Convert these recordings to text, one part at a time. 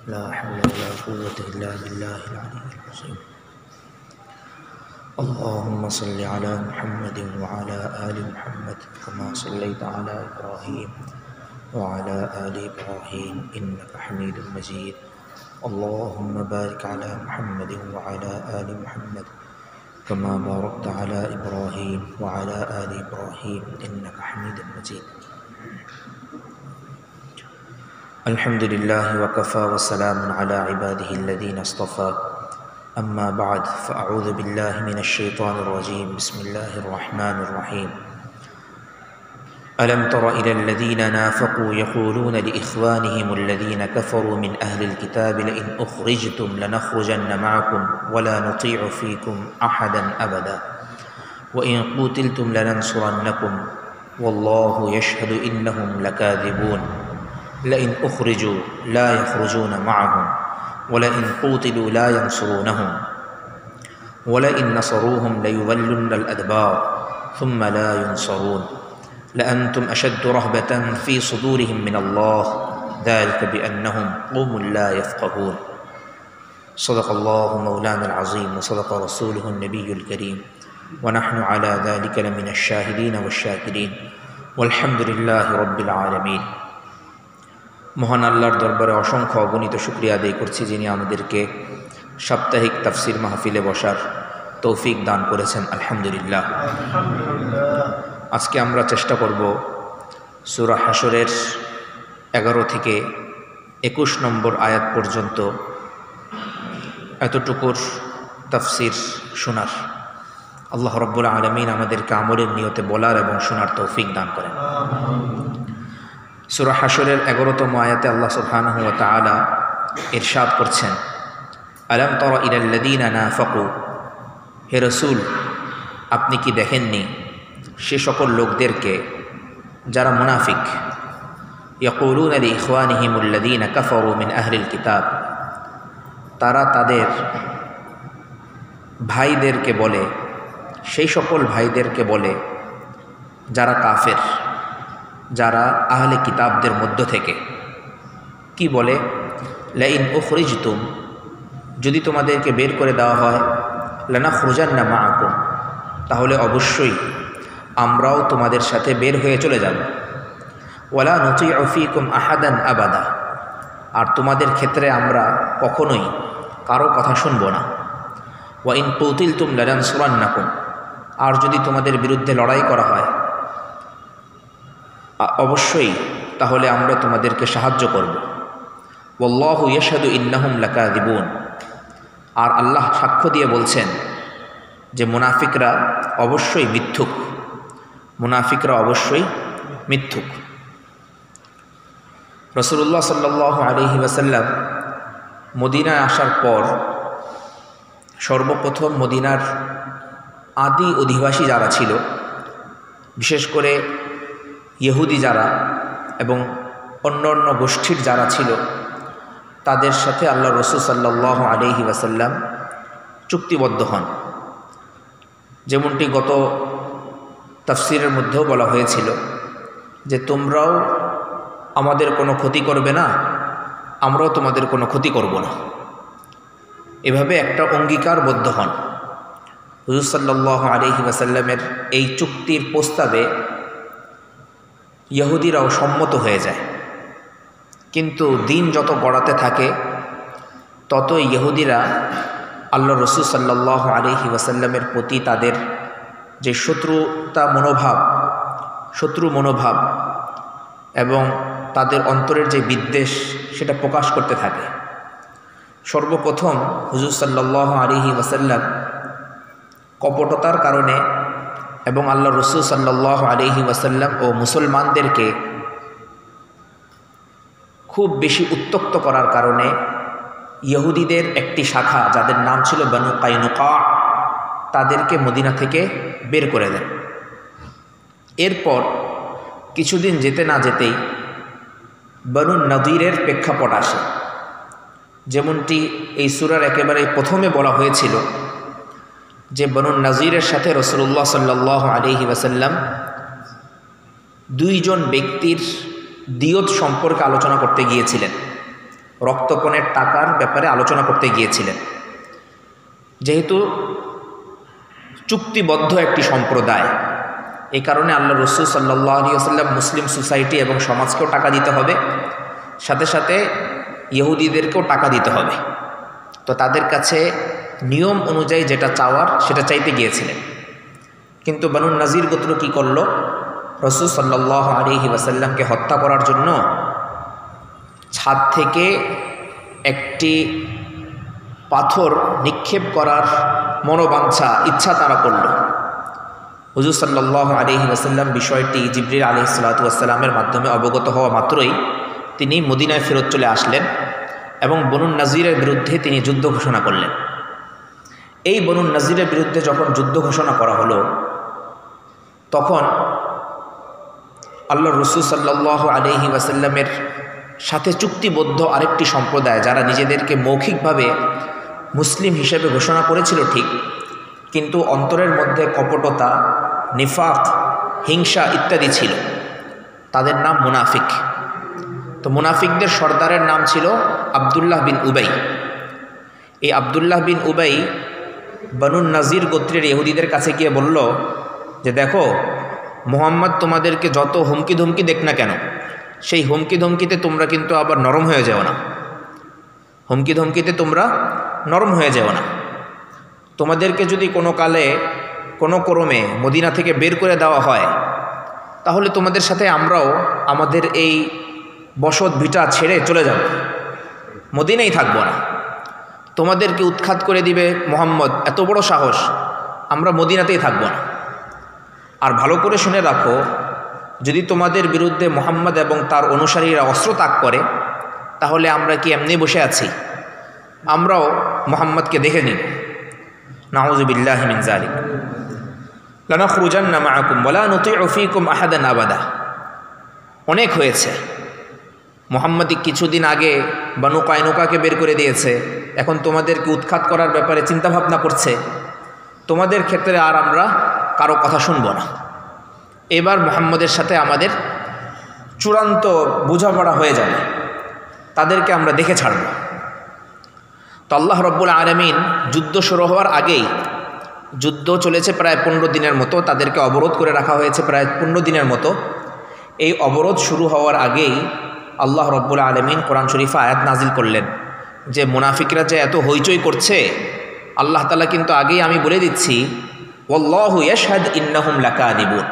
لا حول ولا قوة إلا بالله العلي العظيم. اللهم صل على محمد وعلى آل محمد كما صليت على إبراهيم وعلى آل إبراهيم إنك حميد مجيد. اللهم بارك على محمد وعلى آل محمد كما باركت على إبراهيم وعلى آل إبراهيم إنك حميد مجيد. الحمد لله وكفى وسلام على عباده الذين اصطفى. أما بعد فأعوذ بالله من الشيطان الرجيم. بسم الله الرحمن الرحيم. ألم تر إلى الذين نافقوا يقولون لإخوانهم الذين كفروا من أهل الكتاب لئن أخرجتم لنخرجن معكم ولا نطيع فيكم أحدا أبدا وإن قتلتم لننصرنكم والله يشهد إنهم لكاذبون لئن أخرجوا لا يخرجون معهم ولئن قوتلوا لا ينصرونهم ولئن نصروهم ليولن الأدبار ثم لا ينصرون لأنتم أشد رهبة في صدورهم من الله ذلك بأنهم قوم لا يفقهون. صدق الله مولانا العظيم وصدق رسوله النبي الكريم ونحن على ذلك لمن الشاهدين والشاكرين والحمد لله رب العالمين. মহান আল্লাহর দরবারে অসংখ্য অগণিত শুকরিয়া আদায় করছি, যিনি আমাদেরকে সাপ্তাহিক তাফসির মাহফিলে বসার তৌফিক দান করেছেন। আলহামদুলিল্লাহ। আজকে আমরা চেষ্টা করব সূরা হাশরের 11 থেকে 21 নম্বর আয়াত পর্যন্ত এতটুকুর তাফসির শোনার। আল্লাহ রাব্বুল আলামিন আমাদেরকে আমলের নিয়তে বলার এবং শোনার তৌফিক দান করেন। সূরা হাশরের 11তম আয়াতে আল্লাহ সুবহানাহু ওয়া তাআলা ইরশাদ করছেন, আলাম তারা ইলাল্লাযীনা নাফাকু, হে রাসূল আপনি কি দেখেননি সে সকল লোকদেরকে যারা মুনাফিক, ইয়াকুলুনা লিইখওয়ানিহিমুল্লাযীনা কাফারু মিন আহলিল কিতাব, তারা তাদের ভাইদেরকে বলে, সেই সকল ভাইদেরকে বলে যারা কাফের, যারা আহলে কিতাবদের মধ্য থেকে। কি বলে? লাইন উখরিজতুম, যদি তোমাদেরকে বের করে দেওয়া হয়, লানাখরুজান্না মাআকুম, তাহলে অবশ্যই আমরাও তোমাদের সাথে বের হয়ে চলে যাব। ওয়ালা নুতিউ ফীকুম আহাদান আবাদা, আর তোমাদের ক্ষেত্রে আমরা কখনোই কারো কথা শুনব না। ওয়া ইন কুতিলতুম লানানসুরান্নাকুম, আর যদি তোমাদের বিরুদ্ধে লড়াই করা হয় অবশ্যই তাহলে আমরা তোমাদেরকে সাহায্য করব। ওয়াল্লাহু ইয়াশহাদু ইন্নাহুম লাকাযিবুন, আর আল্লাহ সাক্ষ্য দিয়ে বলছেন যে মুনাফিকরা অবশ্যই মিথ্যুক, মুনাফিকরা অবশ্যই মিথ্যুক। রাসূলুল্লাহ সাল্লাল্লাহু আলাইহি ওয়াসাল্লাম মদিনায় আসার পর সর্বপ্রথম মদিনার আদি অধিবাসী যারা ছিল, বিশেষ করে ইহুদি যারা এবং অন্য অন্য গোষ্ঠীর যারা ছিল, তাদের সাথে আল্লাহ রাসূল সাল্লাল্লাহু আলাইহি ওয়াসাল্লাম চুক্তিবদ্ধ হন। যেমনটি গত তাফসিরের মধ্যেও বলা হয়েছিল যে তোমরাও আমাদের কোনো ক্ষতি করবে না, আমরাও তোমাদের কোনো ক্ষতি করব না। এভাবে একটা অঙ্গীকারবদ্ধ হন। হুজুর সাল্লাল্লাহু আলাইহি ওয়াসাল্লামের এই চুক্তির প্রস্তাবে ইহুদিরাও সম্মত হয়ে যায়। কিন্তু দিন যত গড়াতে থাকে ততই ইহুদিরা আল্লাহ রাসূল সাল্লাল্লাহু আলাইহি ওয়াসাল্লামের প্রতি তাদের যে শত্রু মনোভাব এবং তাদের অন্তরের যে বিদ্বেষ, সেটা প্রকাশ করতে থাকে। সর্বপ্রথম হুজুর সাল্লাল্লাহু আলাইহি ওয়াসাল্লাম কপটতার কারণে এবং আল্লাহ রাসূল সাল্লাল্লাহু আলাইহি ওয়াসাল্লাম ও মুসলমানদেরকে খুব বেশি উত্ত্যক্ত করার কারণে ইহুদিদের একটি শাখা, যাদের নাম ছিল বনু কাইনুকা, তাদেরকে মদিনা থেকে বের করে দেন। এরপর কিছুদিন যেতে না যেতেই বনু নদীরের প্রেক্ষাপট আসে। যেমনটি এই সূরার একেবারে প্রথমে বলা হয়েছিল যে বনু নযীরের সাথে রাসূলুল্লাহ সাল্লাল্লাহু আলাইহি ওয়াসাল্লাম দুইজন ব্যক্তির দিয়ত সম্পর্কে আলোচনা করতে গিয়েছিলেন, রক্তপণের টাকার ব্যাপারে আলোচনা করতে গিয়েছিলেন। যেহেতু চুক্তিবদ্ধ একটি সম্প্রদায়, এই কারণে আল্লাহ রসুল সাল্লাল্লাহু আলাইহি ওয়াসাল্লাম মুসলিম সোসাইটি এবং সমাজকেও টাকা দিতে হবে, সাথে সাথে ইহুদিদেরকেও টাকা দিতে হবে। তো তাদের কাছে নিয়ম অনুযায়ী যেটা চাওয়ার সেটা চাইতে গিয়েছিলেন। কিন্তু বনু নাজির গোত্র কী করল? রসুল সাল্লাল্লাহু আলাইহি ওয়াসাল্লামকে হত্যা করার জন্য ছাদ থেকে একটি পাথর নিক্ষেপ করার মনোবাঞ্ছা, ইচ্ছা তারা করল। হুজুর সাল্লাল্লাহু আলাইহি ওয়াসাল্লাম বিষয়টি জিবরিল আলাইহিস সালাতু ওয়াসসালামের মাধ্যমে অবগত হওয়া মাত্রই তিনি মদিনায় ফেরত চলে আসলেন এবং বনু নাজিরের বিরুদ্ধে তিনি যুদ্ধ ঘোষণা করলেন। এই বনু নাজিরের বিরুদ্ধে যখন যুদ্ধ ঘোষণা করা হলো, তখন আল্লাহ রসুল সাল্লাল্লাহু আলাইহি ওয়াসাল্লামের সাথে চুক্তিবদ্ধ আরেকটি সম্প্রদায়, যারা নিজেদেরকে মৌখিকভাবে মুসলিম হিসেবে ঘোষণা করেছিল ঠিক, কিন্তু অন্তরের মধ্যে কপটতা, নিফাক, হিংসা ইত্যাদি ছিল, তাদের নাম মুনাফিক। তো মুনাফিকদের সর্দারের নাম ছিল আবদুল্লাহ বিন উবাই। এই আবদুল্লাহ বিন উবাই বনু নাজির গোত্রের ইহুদিদের কাছে গিয়ে বলল যে, দেখো, মুহাম্মদ তোমাদেরকে যত হুমকি ধমকি দেখ না কেন, সেই হুমকি ধমকিতে তোমরা কিন্তু আবার নরম হয়ে যাও না। হুমকি ধমকিতে তোমরা নরম হয়ে যাও না। তোমাদেরকে যদি কোনো কালে কোনো ক্রমে মদিনা থেকে বের করে দেওয়া হয়, তাহলে তোমাদের সাথে আমরাও আমাদের এই বসত ভিটা ছেড়ে চলে যাব, মদিনাই থাকব না। তোমাদেরকে উৎখাত করে দিবে মুহাম্মদ, এত বড় সাহস, আমরা মদিনাতেই থাকব না। আর ভালো করে শুনে রাখো, যদি তোমাদের বিরুদ্ধে মুহাম্মদ এবং তার অনুসারীরা অস্ত্র ত্যাগ করে, তাহলে আমরা কি এমনি বসে আছি? আমরাও মুহাম্মদকে দেখে নিব। নাউযু বিল্লাহি মিন যালিক। লানাখরুজান্না মাআকুম ওয়া লা নুতিউ ফীকুম আহাদান আবাদা। অনেক হয়েছে। মুহাম্মদ কিছুদিন আগে বানু কায়নুকাকে বের করে দিয়েছে, এখন তোমাদেরকে উৎখাত করার ব্যাপারে চিন্তাভাবনা করছে। তোমাদের ক্ষেত্রে আর আমরা কারো কথা শুনব না। এবার মুহাম্মদের সাথে আমাদের চূড়ান্ত বোঝাপড়া হয়ে যাবে, তাদেরকে আমরা দেখে ছাড়ব। তো আল্লাহ রব্বুল আলামিন যুদ্ধ শুরু হওয়ার আগেই, যুদ্ধ চলেছে প্রায় 15 দিনের মতো, তাদেরকে অবরোধ করে রাখা হয়েছে প্রায় 15 দিনের মতো। এই অবরোধ শুরু হওয়ার আগেই আল্লাহ রব্বুল আলামিন কোরআন শরীফে আয়াত নাজিল করলেন যে মুনাফিকরা যে এত হইচই করছে, আল্লাহ তাআলা কিন্তু আগেই আমি বলে দিচ্ছি, ওয়াল্লাহু ইয়াশহাদ ইন্নাহুম লাকাযিবুন।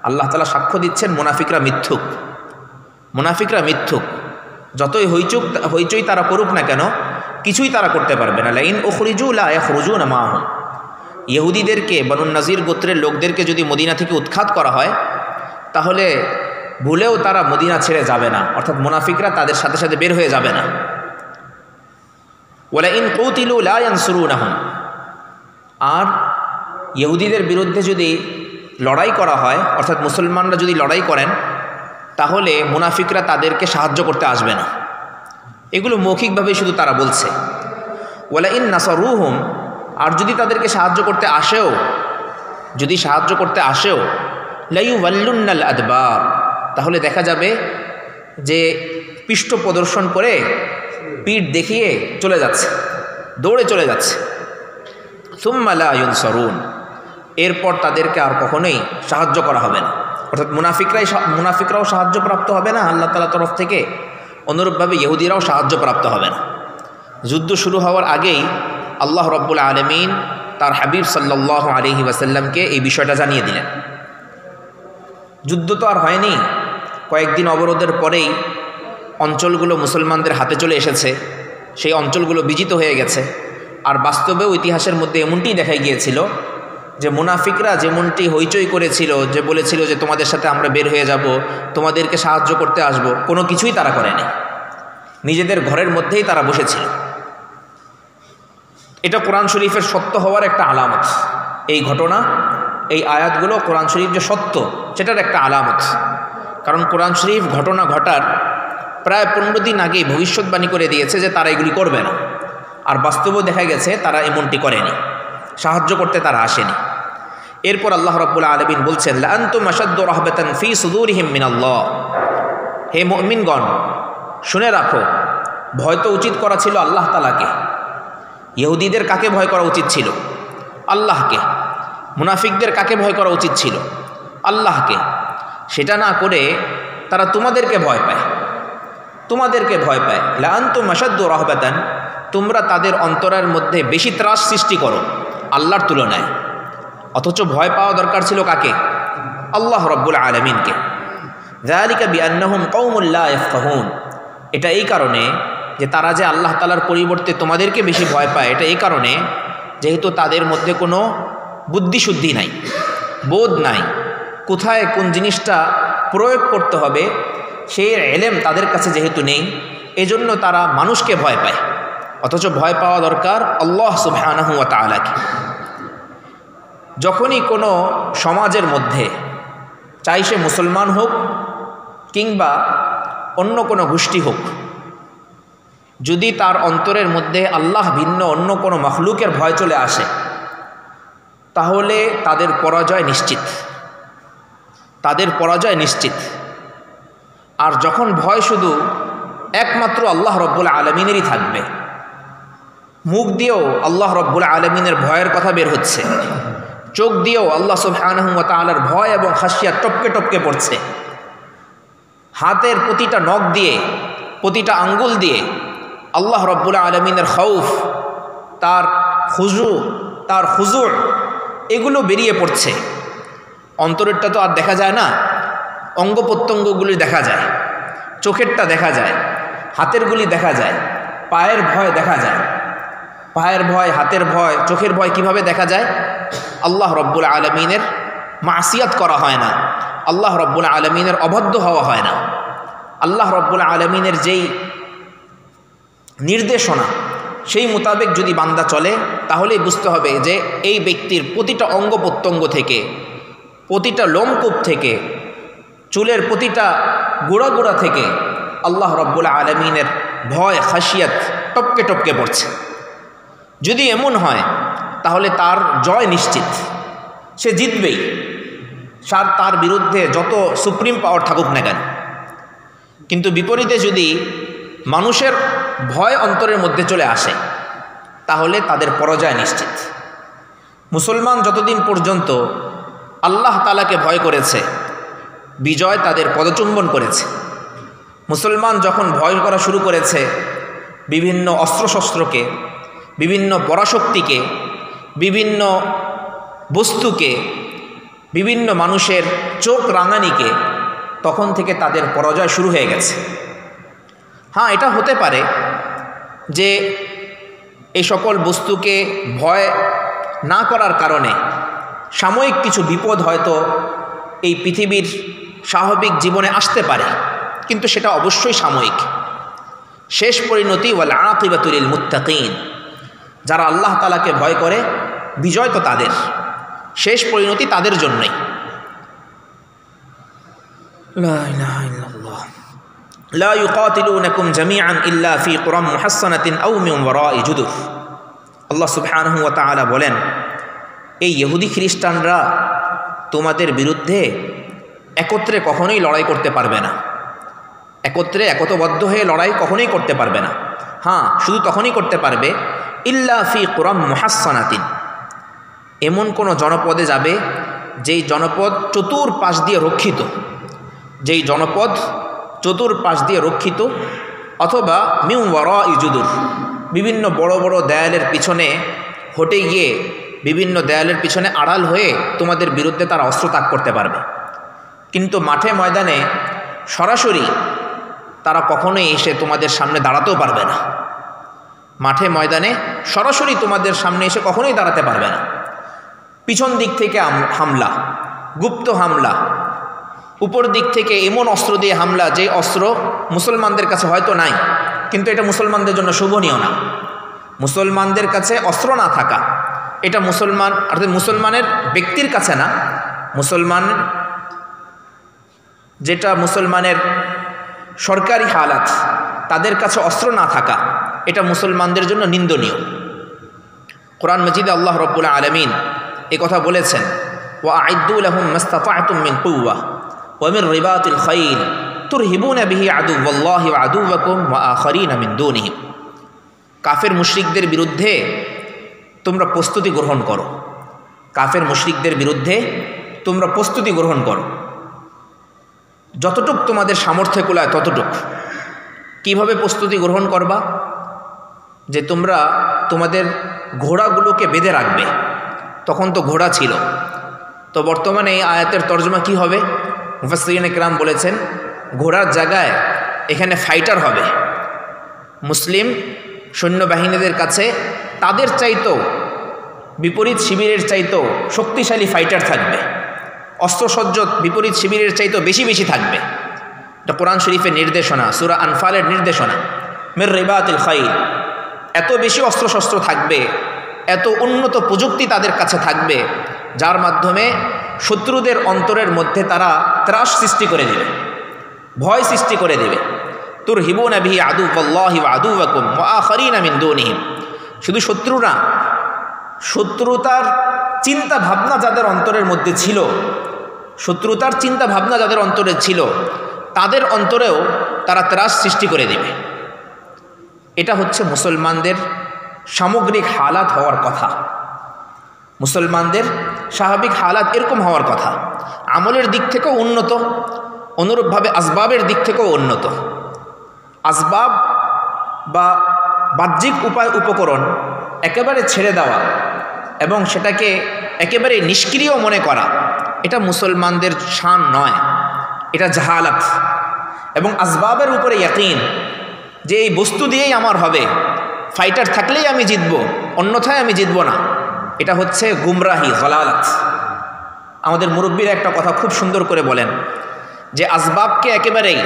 আল্লাহ তাআলা সাক্ষ্য দিচ্ছেন মুনাফিকরা মিথ্যুক। মুনাফিকরা মিথ্যুক। যতই হইচই তারা করুক না কেন, কিছুই তারা করতে পারবে না। লাইন উখরিজু লা ইয়াখরুজুনা মাআহুম। ইহুদিদেরকে, বনু নাজির গোত্রের লোকদেরকে যদি মদিনা থেকে উৎখাত করা হয়, তাহলে ভুলেও তারা মদিনা ছেড়ে যাবে না, অর্থাৎ মুনাফিকরা তাদের সাথে সাথে বের হয়ে যাবে না। ওয়ালা ইন কুতিলু লা ইয়ানসুরুনাহুম। আর ইহুদিদের বিরুদ্ধে যদি লড়াই করা হয়, অর্থাৎ মুসলমানরা যদি লড়াই করেন, তাহলে মুনাফিকরা তাদেরকে সাহায্য করতে আসবে না। এগুলো মৌখিকভাবে শুধু তারা বলছে। ওয়ালা ইন নাসারুহুম। আর যদি তাদেরকে সাহায্য করতে আসেও, লা ইউওয়াল্লুন্নাল আদবার। তাহলে দেখা যাবে যে পৃষ্ঠ প্রদর্শন করে, পিঠ দেখিয়ে চলে যাচ্ছে, দৌড়ে চলে যাচ্ছে। সুম্মা লা ইউনসারুন। এরপর তাদেরকে আর কখনোই সাহায্য করা হবে না, অর্থাৎ মুনাফিকরাও সাহায্যপ্রাপ্ত হবে না আল্লাহ তাআলার তরফ থেকে, অনুরূপভাবে ইহুদিরাও সাহায্যপ্রাপ্ত হবে না। যুদ্ধ শুরু হওয়ার আগেই আল্লাহ রব্বুল আলামিন তার হাবিব সাল্লাল্লাহু আলাইহি ওয়াসাল্লামকে এই বিষয়টা জানিয়ে দিলেন। যুদ্ধ তো আর হয়নি, কয়েকদিন অবরোধের পরেই অঞ্চলগুলো মুসলমানদের হাতে চলে এসেছে, সেই অঞ্চলগুলো বিজিত হয়ে গেছে। আর বাস্তবেও ইতিহাসের মধ্যে এমনটি দেখা গিয়েছিল যে মুনাফিকরা যেমনটি হইচই করেছিল, যে বলেছিল যে তোমাদের সাথে আমরা বের হয়ে যাব, তোমাদেরকে সাহায্য করতে আসব, কোনো কিছুই তারা করেনি। নিজেদের ঘরের মধ্যেই তারা বসেছিল। এটা কোরআন শরীফের সত্য হওয়ার একটা আলামত। এই ঘটনা, এই আয়াতগুলো কোরআন শরীফ যে সত্য, সেটার একটা আলামত। কারণ কোরআন শরীফ ঘটনা ঘটার প্রায় 15 দিন আগেই ভবিষ্যৎবাণী করে দিয়েছে যে তারা এগুলি করবে না। আর বাস্তবেও দেখা গেছে তারা এমনটি করেনি, সাহায্য করতে তারা আসেনি। এরপর আল্লাহ রাব্বুল আলামিন বলছেন, লা আনতুম আশাদ্দু রাহবাতান ফি সুদুরিহিম মিনাল্লাহ। হে মুমিনগণ, শুনে রাখো, ভয় তো উচিত করা ছিল আল্লাহ তাআলাকে। ইহুদিদের কাকে ভয় করা উচিত ছিল? আল্লাহকে। মুনাফিকদের কাকে ভয় করা উচিত ছিল? আল্লাহকে। সেটা না করে তারা তোমাদেরকে ভয় পায়, তোমাদেরকে ভয় পায়। লা আনতুম আশাদ্দু রাহবাতান, তোমরা তাদের অন্তরের মধ্যে বেশি ত্রাস সৃষ্টি করো আল্লাহর তুলনায়। অথচ ভয় পাওয়া দরকার ছিল কাকে? আল্লাহ রাব্বুল আলামিনকে। যালিকা বিআন্নাহুম কওমুন লা ইয়াফকাহুন, এটা এই কারণে যে তারা যে আল্লাহ তাআলার পরিবর্তে তোমাদেরকে বেশি ভয় পায়, এটা এই কারণে যেহেতু তাদের মধ্যে কোনো বুদ্ধিশুদ্ধি নাই, বোধ নাই, কোথায় কোন জিনিসটা প্রয়োগ করতে হবে সেই ইলম তাদের কাছে যেহেতু নেই, এজন্য তারা মানুষকে ভয় পায়। অথচ ভয় পাওয়া দরকার আল্লাহ সুবহানাহু ওয়া তাআলাকে। যখনই কোনো সমাজের মধ্যে, চাই সে মুসলমান হোক কিংবা অন্য কোনো গোষ্ঠী হোক, যদি তার অন্তরের মধ্যে আল্লাহ ভিন্ন অন্য কোনো মখলুকের ভয় চলে আসে, তাহলে তাদের পরাজয় নিশ্চিত, তাদের পরাজয় নিশ্চিত। আর যখন ভয় শুধু একমাত্র আল্লাহ রব্বুল আলমিনেরই থাকবে, মুখ দিয়েও আল্লাহ রব্বুল আলমিনের ভয়ের কথা বের হচ্ছে, চোখ দিয়েও আল্লাহ সুবহানাহু ওয়া তাআলার ভয় এবং খাশিয়াত টপকে টপকে পড়ছে, হাতের প্রতিটা নখ দিয়ে, প্রতিটা আঙ্গুল দিয়ে আল্লাহ রব্বুল আলমিনের খৌফ, তার খুজু এগুলো বেরিয়ে পড়ছে। অন্তরেরটা তো আর দেখা যায় না, অঙ্গ প্রত্যঙ্গগুলি দেখা যায়, চোখেরটা দেখা যায়, হাতেরগুলি দেখা যায়, পায়ের ভয় দেখা যায়। পায়ের ভয়, হাতের ভয়, চোখের ভয় কিভাবে দেখা যায়? আল্লাহ রব্বুল আলমিনের মাসিয়াত করা হয় না, আল্লাহ রব্বুল আলমিনের অবাধ্য হওয়া হয় না। আল্লাহ রব্বুল আলমিনের যেই নির্দেশনা সেই মোতাবেক যদি বান্দা চলে, তাহলেই বুঝতে হবে যে এই ব্যক্তির প্রতিটা অঙ্গ প্রত্যঙ্গ থেকে, প্রতিটা লোমকূপ থেকে, চুলের প্রতিটা গোড়া গোড়া থেকে আল্লাহ রব্বুল আলমিনের ভয় খাশিয়াত টপকে টপকে পড়ছে। যদি এমন হয় তাহলে তার জয় নিশ্চিত, সে জিতবেই, তার বিরুদ্ধে যত সুপ্রিম পাওয়ার থাকুক না কেন। কিন্তু বিপরীতে যদি মানুষের ভয় অন্তরের মধ্যে চলে আসে, তাহলে তাদের পরাজয় নিশ্চিত। মুসলমান যতদিন পর্যন্ত আল্লাহ তাআলাকে ভয় করেছে, বিজয় তাদের পদচুম্বন করেছে। মুসলমান যখন ভয় করা শুরু করেছে বিভিন্ন অস্ত্রশস্ত্রকে, বিভিন্ন পরাশক্তিকে, বিভিন্ন বস্তুকে, বিভিন্ন মানুষের চোখ রাঙানিকে, তখন থেকে তাদের পরাজয় শুরু হয়ে গেছে। হ্যাঁ, এটা হতে পারে যে এই সকল বস্তুকে ভয় না করার কারণে সাময়িক কিছু বিপদ হয়তো এই পৃথিবীর স্বাভাবিক জীবনে আসতে পারে, কিন্তু সেটা অবশ্যই সাময়িক। শেষ পরিণতি ওয়াল আকিবাতু লিল মুত্তাকিন, যারা আল্লাহ তাআলাকে ভয় করে বিজয় তো তাদের, শেষ পরিণতি তাদের জন্যই। লা ইলাহা ইল্লাল্লাহ। লা ইউকাতিলুনাকুম জামিআন ইল্লা ফি কুরাম মুহাসসানাতিন আও মিন ওয়ারাই জুদুর। আল্লাহ সুবহানাহু ওয়া তাআলা বলেন, এই ইহুদি খ্রিস্টানরা তোমাদের বিরুদ্ধে একত্রে কখনোই লড়াই করতে পারবে না, একত্রে একতবদ্ধ হয়ে লড়াই কখনোই করতে পারবে না। হ্যাঁ, শুধু তখনই করতে পারবে ইল্লা ফি কুরাম মুহাসসানাতিন, এমন কোনো জনপদে যাবে যেই জনপদ চতুর্পাশ দিয়ে রক্ষিত, যেই জনপদ চতুর্পাশ দিয়ে রক্ষিত, অথবা মিন ওয়ারাই জুদুর, বিভিন্ন বড় বড় দেয়ালের পিছনে হটে গিয়ে, বিভিন্ন দেয়ালের পিছনে আড়াল হয়ে তোমাদের বিরুদ্ধে তারা অস্ত্র তাক করতে পারবে। কিন্তু মাঠে ময়দানে সরাসরি তারা কখনোই এসে তোমাদের সামনে দাঁড়াতেও পারবে না। মাঠে ময়দানে সরাসরি তোমাদের সামনে এসে কখনোই দাঁড়াতে পারবে না। পিছন দিক থেকে হামলা, গুপ্ত হামলা, উপর দিক থেকে এমন অস্ত্র দিয়ে হামলা, যে অস্ত্র মুসলমানদের কাছে হয়তো নাই, কিন্তু এটা মুসলমানদের জন্য শোভনীয় না। মুসলমানদের কাছে অস্ত্র না থাকা, এটা মুসলমান অর্থাৎ মুসলমানের ব্যক্তির কাছে না, মুসলমান যেটা মুসলমানের সরকারি হালাত, তাদের কাছে অস্ত্র না থাকা, এটা মুসলমানদের জন্য নিন্দনীয়। কোরআন মাজিদে আল্লাহ রাব্বুল আলামিন এই কথা বলেছেন, ওয়া আইদ্দু লাহুম মাস্তাতা'তুম মিন কুওয়া ওয়া মিন রিবাতিল খাইল তুরহিবুনা বিহি আদুওয়াল্লাহি ওয়া আদুওয়াকুম ওয়া আখারিনা মিন দুনিহিম। কাফের মুশরিকদের বিরুদ্ধে তোমরা প্রস্তুতি গ্রহণ করো, কাফের মুশরিকদের বিরুদ্ধে তোমরা প্রস্তুতি গ্রহণ করো, যতটুক তোমাদের সামর্থ্য কুলায় ততটুক। কিভাবে প্রস্তুতি গ্রহণ করবা? যে তোমরা তোমাদের ঘোড়াগুলোকে বেঁধে রাখবে। তখন তো ঘোড়া ছিল, তো বর্তমানে এই আয়াতের তর্জমা কি হবে? মুফাসসিরিন ইকরাম বলেছেন ঘোড়ার জায়গায় এখানে ফাইটার হবে। মুসলিম সৈন্যবাহিনীদের কাছে তাদের চাইতেও বিপরীত শিবিরের চাইতেও শক্তিশালী ফাইটার থাকবে, অস্ত্রসজ্জ বিপরীত শিবিরের চাইতেও বেশি বেশি থাকবে। এটা কোরআন শরীফের নির্দেশনা, সূরা আনফালের নির্দেশনা। মির রিবাতিল খাইল, এত বেশি অস্ত্রশস্ত্র থাকবে, এত উন্নত প্রযুক্তি তাদের কাছে থাকবে, যার মাধ্যমে শত্রুদের অন্তরের মধ্যে তারা ত্রাস সৃষ্টি করে দেবে, ভয় সৃষ্টি করে দেবে। তুরহিবুনা বিহি আদুওয়াল্লাহি ওয়া আদুওয়াকুম ওয়া আখারিনা মিন দুনিহিম। শুধু শত্রু না, শত্রুতার চিন্তা ভাবনা যাদের অন্তরের মধ্যে ছিল, শত্রুতার চিন্তা ভাবনা যাদের অন্তরে ছিল, তাদের অন্তরেও তারা ত্রাস সৃষ্টি করে দেবে। এটা হচ্ছে মুসলমানদের সামগ্রিক হালাত হওয়ার কথা। মুসলমানদের স্বাভাবিক হালাত এরকম হওয়ার কথা। আমলের দিক থেকেও উন্নত, অনুরূপভাবে আসবাবের দিক থেকেও উন্নত। আসবাব বা বাহ্যিক উপায় উপকরণ একেবারে ছেড়ে দেওয়া এবং সেটাকে একেবারে নিষ্ক্রিয় মনে করা, এটা মুসলমানদের শান নয়, এটা জাহালাত। এবং আসবাবের উপরে ইয়াকিন, যে এই বস্তু দিয়েই আমার হবে, ফাইটার থাকলেই আমি জিতব, অন্যথায় আমি জিতব না, এটা হচ্ছে গুমরাহি, জালালাত। আমাদের মুরব্বীরা একটা কথা খুব সুন্দর করে বলেন যে আসবাবকে একেবারেই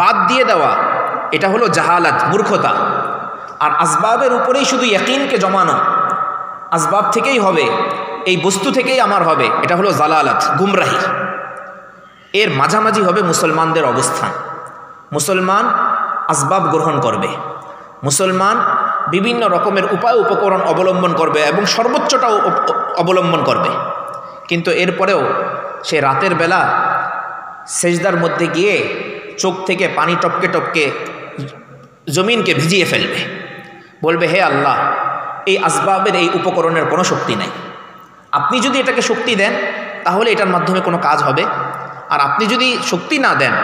বাদ দিয়ে দেওয়া এটা হলো জাহালাত, মূর্খতা। আর আসবাবের উপরেই শুধু ইয়াকিনকে জমানো, আসবাব থেকেই হবে, এই বস্তু থেকেই আমার হবে, এটা হলো জালালাত, গুমরাহি। এর মাঝামাঝি হবে মুসলমানদের অবস্থান। মুসলমান আসবাব গ্রহণ করবে, মুসলমান বিভিন্ন রকমের উপায় উপকরণ অবলম্বন করবে এবং সর্বোচ্চটাও অবলম্বন করবে, কিন্তু এরপরেও সে রাতের বেলা সেজদার মধ্যে গিয়ে চোখ থেকে পানি টপকে টপকে জমিনকে ভিজিয়ে ফেলবে, বলবে হে আল্লাহ, এই আসবাবের এই উপকরণের কোনো শক্তি নেই, আপনি যদি এটাকে শক্তি দেন তাহলে এটার মাধ্যমে কোনো কাজ হবে, আর আপনি যদি শক্তি না দেন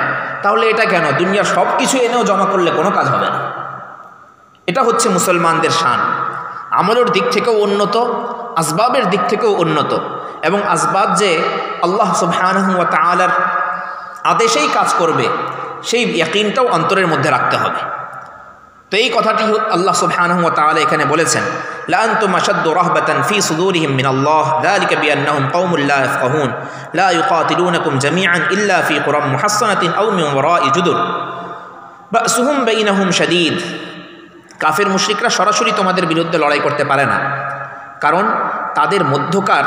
তাহলে এটা কেন, দুনিয়ার সব কিছু এনেও জমা করলে কোনো কাজ হবে না। এটা হচ্ছে মুসলমানদের শান। আমলের দিক থেকেও উন্নত, আসবাবের দিক থেকেও উন্নত, এবং আসবাব যে আল্লাহ সুবহানাহু ওয়া তাআলার আদেশেই কাজ করবে সেই ইয়াকিনটাও অন্তরের মধ্যে রাখতে হবে। তো এই কথাটি আল্লাহ সুবহানাহু ওয়া তাআলা এখানে বলেছেন, লা আনতুম আশাদ্দু রাহবাতান ফি সুদুরিহিম মিনাল্লাহ যালিকা বিআন্নাহুম কওমুন লা ইয়াফকাহুন লা ইউকাতিলুনাকুম জামিআন ইল্লা ফি কুরাম মুহাসসানাতিন আও মিন ওয়ারাই জুদুর বা'সুহুম বাইনাহুম শাদীদ। কাফের মুশরিকরা সরাসরি তোমাদের বিরুদ্ধে লড়াই করতে পারে না, কারণ তাদের মধ্যকার